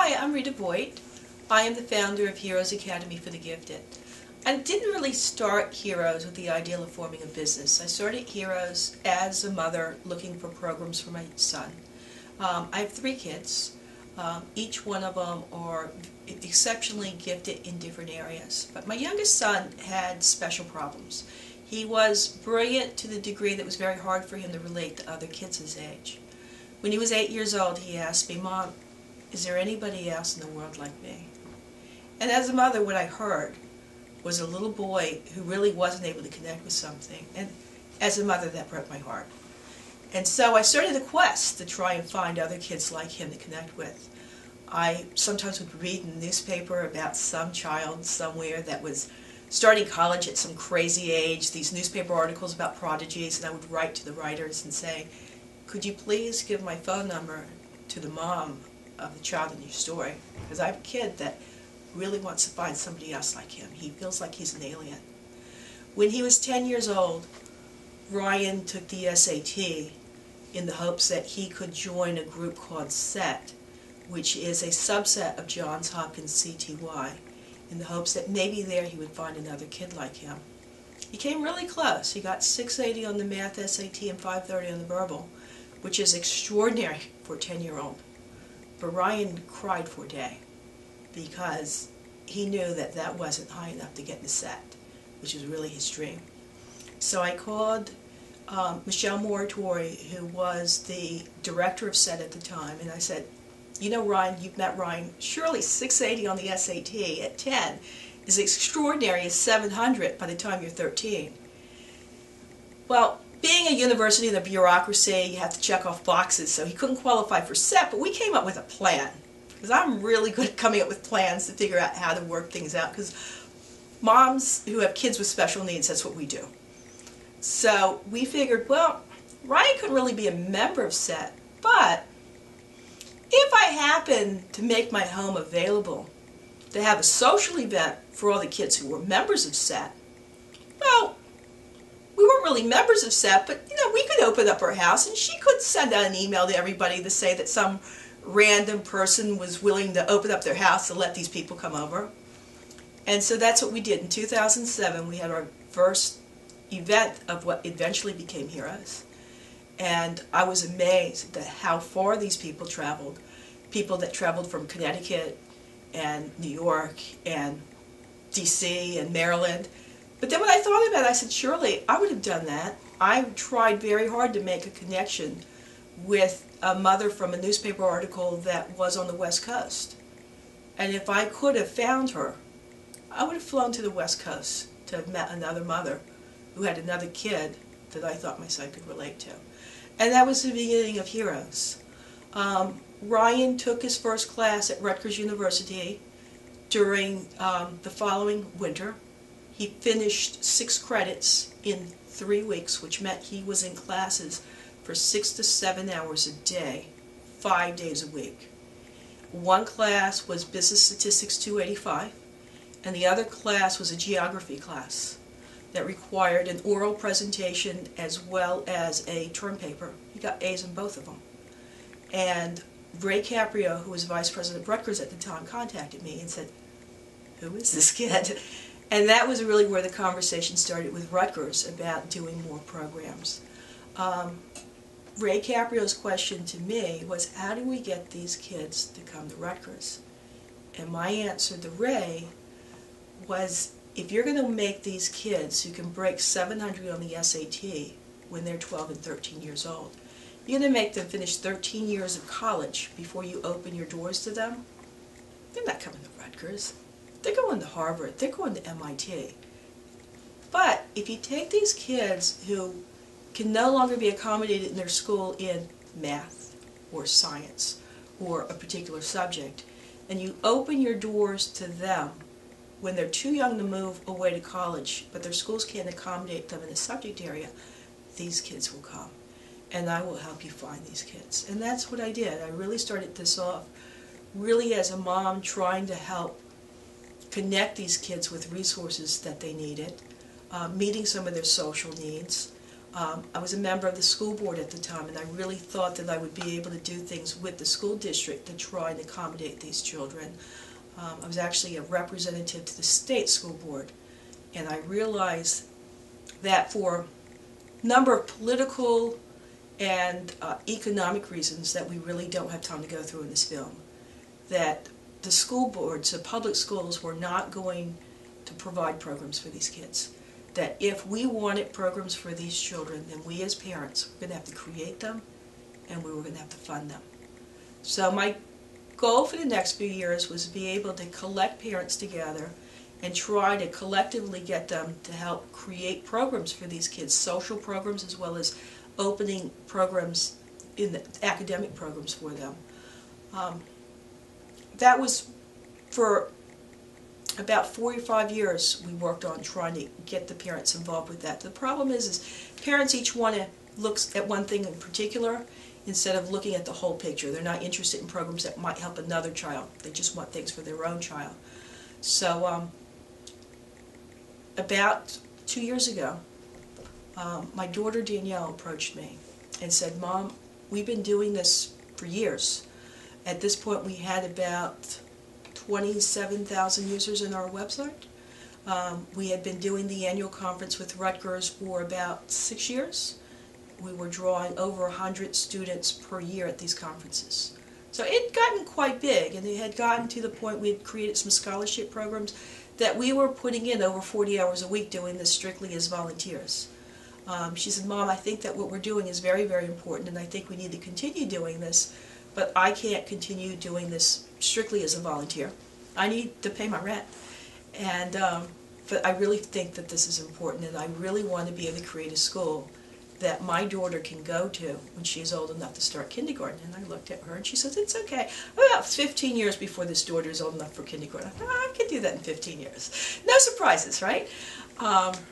Hi, I'm Rita Voit. I am the founder of Heroes Academy for the Gifted. I didn't really start Heroes with the ideal of forming a business. I started Heroes as a mother looking for programs for my son. I have 3 kids. Each one of them are exceptionally gifted in different areas. But my youngest son had special problems. He was brilliant to the degree that it was very hard for him to relate to other kids his age. When he was 8 years old, he asked me, "Mom, is there anybody else in the world like me?" And as a mother, what I heard was a little boy who really wasn't able to connect with something. And as a mother, that broke my heart. And so I started a quest to try and find other kids like him to connect with. I sometimes would read in the newspaper about some child somewhere that was starting college at some crazy age, these newspaper articles about prodigies, and I would write to the writers and say, "Could you please give my phone number to the mom of the child in your story, because I have a kid that really wants to find somebody else like him. He feels like he's an alien." When he was 10 years old, Ryan took the SAT in the hopes that he could join a group called SET, which is a subset of Johns Hopkins CTY, in the hopes that maybe there he would find another kid like him. He came really close. He got 680 on the math SAT and 530 on the verbal, which is extraordinary for a 10-year-old. But Ryan cried for a day because he knew that that wasn't high enough to get in the SET, which was really his dream. So I called Michelle Moratori, who was the director of SET at the time, and I said, "You know, Ryan, you've met Ryan. Surely 680 on the SAT at 10 is extraordinary as 700 by the time you're 13. Well, being a university and a bureaucracy, you have to check off boxes, so he couldn't qualify for SET, but we came up with a plan. Because I'm really good at coming up with plans to figure out how to work things out, because moms who have kids with special needs, that's what we do. So we figured, well, Ryan couldn't really be a member of SET, but if I happen to make my home available to have a social event for all the kids who were members of SET, well, we weren't really members of SET, but you know, we could open up our house and she could send out an email to everybody to say that some random person was willing to open up their house to let these people come over." And so that's what we did. In 2007, we had our first event of what eventually became Heroes. And I was amazed at how far these people traveled. People that traveled from Connecticut and New York and DC and Maryland. But then when I thought about it, I said, surely I would have done that. I tried very hard to make a connection with a mother from a newspaper article that was on the West Coast. And if I could have found her, I would have flown to the West Coast to have met another mother who had another kid that I thought my son could relate to. And that was the beginning of Heroes. Ryan took his first class at Rutgers University during the following winter. He finished 6 credits in 3 weeks, which meant he was in classes for 6 to 7 hours a day, 5 days a week. One class was Business Statistics 285, and the other class was a geography class that required an oral presentation as well as a term paper. He got A's in both of them. And Ray Caprio, who was vice president of Rutgers at the time, contacted me and said, "Who is this kid?" And that was really where the conversation started with Rutgers about doing more programs. Ray Caprio's question to me was, how do we get these kids to come to Rutgers? And my answer to Ray was, if you're going to make these kids who can break 700 on the SAT when they're 12 and 13 years old, you're going to make them finish 13 years of college before you open your doors to them, they're not coming to Rutgers. They're going to Harvard. They're going to MIT. But if you take these kids who can no longer be accommodated in their school in math or science or a particular subject, and you open your doors to them when they're too young to move away to college, but their schools can't accommodate them in a subject area, these kids will come. And I will help you find these kids. And that's what I did. I really started this off really as a mom trying to help connect these kids with resources that they needed, meeting some of their social needs, I was a member of the school board at the time, and I really thought that I would be able to do things with the school district to try and accommodate these children. I was actually a representative to the state school board, and I realized that for a number of political and economic reasons that we really don't have time to go through in this film, that the school boards, the public schools, were not going to provide programs for these kids. That if we wanted programs for these children, then we as parents were going to have to create them, and we were going to have to fund them. So my goal for the next few years was to be able to collect parents together and try to collectively get them to help create programs for these kids, social programs as well as opening programs in the academic programs for them. That was for about 4 or 5 years we worked on trying to get the parents involved with that. The problem is parents each want to look at one thing in particular instead of looking at the whole picture. They're not interested in programs that might help another child. They just want things for their own child. So about 2 years ago, my daughter Danielle approached me and said, "Mom, we've been doing this for years." At this point we had about 27,000 users in our website. We had been doing the annual conference with Rutgers for about 6 years. We were drawing over 100 students per year at these conferences. So it had gotten quite big, and it had gotten to the point we had created some scholarship programs that we were putting in over 40 hours a week doing this strictly as volunteers. She said, "Mom, I think that what we're doing is very, very important, and I think we need to continue doing this, but I can't continue doing this strictly as a volunteer. I need to pay my rent. And but I really think that this is important, and I really want to be able to create a school that my daughter can go to when she is old enough to start kindergarten." And I looked at her and she says, "It's okay. About 15 years before this daughter is old enough for kindergarten." I thought, "I can do that in 15 years. No surprises, right?"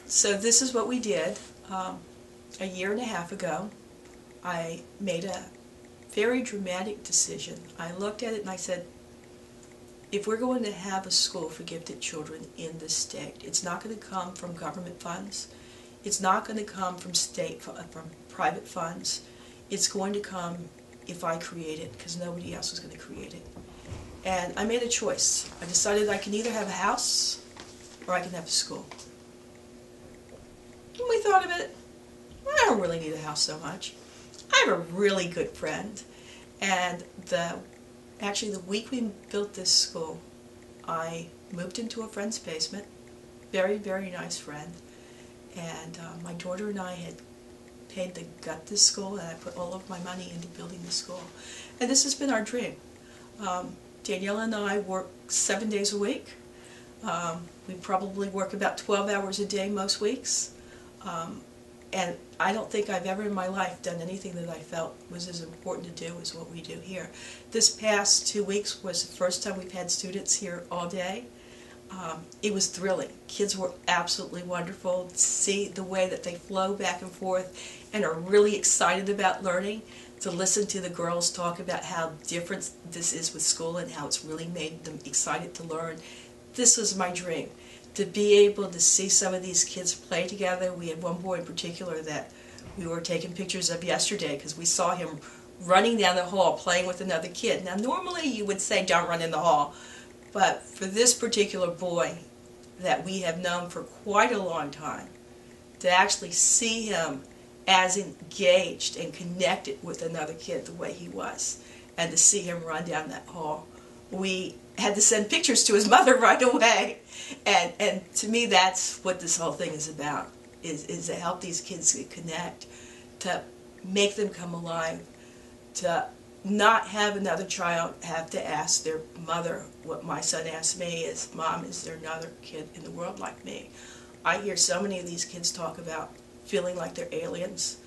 So this is what we did. A year and a half ago, I made a very dramatic decision. I looked at it and I said, if we're going to have a school for gifted children in this state, it's not going to come from government funds. It's not going to come from from private funds. It's going to come if I create it, because nobody else is going to create it. And I made a choice. I decided I can either have a house or I can have a school. And we thought of it, well, I don't really need a house so much. I have a really good friend, and actually the week we built this school, I moved into a friend's basement, very, very nice friend, and my daughter and I had paid to gut this school, and I put all of my money into building the school. And this has been our dream. Danielle and I work 7 days a week. We probably work about 12 hours a day most weeks. And I don't think I've ever in my life done anything that I felt was as important to do as what we do here. This past 2 weeks was the first time we've had students here all day. It was thrilling. Kids were absolutely wonderful to see the way that they flow back and forth and are really excited about learning, to listen to the girls talk about how different this is with school and how it's really made them excited to learn. This was my dream. To be able to see some of these kids play together. We had one boy in particular that we were taking pictures of yesterday because we saw him running down the hall playing with another kid. Now normally you would say don't run in the hall, but for this particular boy that we have known for quite a long time, to actually see him as engaged and connected with another kid the way he was, and to see him run down that hall, we had to send pictures to his mother right away. And to me, that's what this whole thing is about, is to help these kids connect, to make them come alive, to not have another child have to ask their mother what my son asked me is, "Mom, is there another kid in the world like me?" I hear so many of these kids talk about feeling like they're aliens.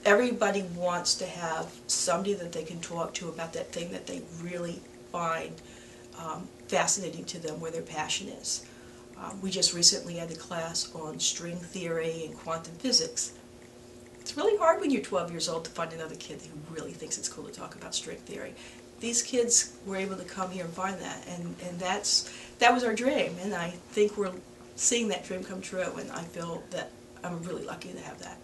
Everybody wants to have somebody that they can talk to about that thing that they really find fascinating to them, where their passion is. We just recently had a class on string theory and quantum physics. It's really hard when you're 12 years old to find another kid who really thinks it's cool to talk about string theory. These kids were able to come here and find that, and that was our dream, and I think we're seeing that dream come true, and I feel that I'm really lucky to have that.